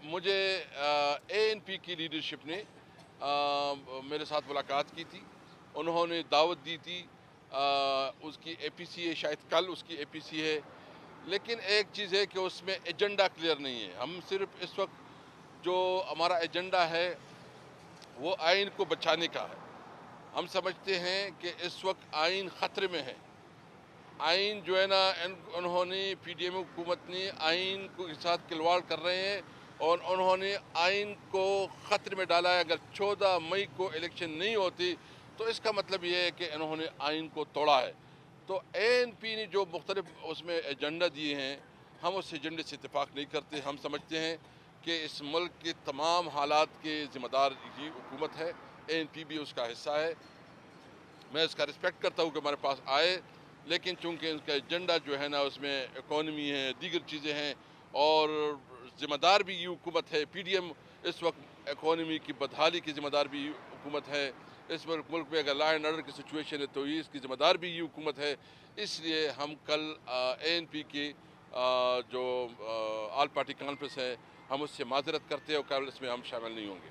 مجھے ANP کی leadership نے میرے ساتھ ملاقات کی تھی. انہوں نے دعوت دی تھی. اس کی APC ہے، شاید کل اس کی APC ہے. لیکن ایک چیز ہے کہ اس میں ایجنڈا کلیئر نہیں ہے. ہم صرف اس وقت جو ہمارا ایجنڈا ہے وہ آئین کو بچانے کا ہے. ہم سمجھتے ہیں کہ اس وقت آئین خطرے میں ہے. آئین جو ہے نا، انہوں نے PDM حکومت نے آئین کے ساتھ کھلواڑ کر رہے ہیں اور انہوں نے آئین کو خطرے میں ڈالا ہے. اگر 14 مئی کو الیکشن نہیں ہوتی تو اس کا مطلب یہ ہے کہ انہوں نے آئین کو توڑا ہے. تو ANP نے جو مختلف اس میں ایجنڈا دیے ہیں، ہم اس ایجنڈے سے اتفاق نہیں کرتے. ہم سمجھتے ہیں کہ اس ملک کے تمام حالات کے ذمہ دار یہ حکومت ہے. ANP بھی اس کا حصہ ہے. میں اس کا رسپیکٹ کرتا ہوں کہ ہمارے پاس آئے، لیکن چونکہ اس کا ایجنڈا جو ہے نا اس میں اکانومی ہے، دیگر چیزیں ہیں، اور ذمہ دار بھی یہ حکومت ہے. PDM اس وقت اکانومی کی بدحالی کی ذمہ دار بھی یہ حکومت ہے. اس ملک میں اگر لا اینڈ آرڈر کی سچویشن ہے تو یہ اس کی ذمہ دار بھی یہ حکومت ہے. اس لیے ہم کل ANP کی جو آل پارٹی کانفرنس ہے، ہم اس سے معذرت کرتے ہیں اور کل اس میں ہم شامل نہیں ہوں گے.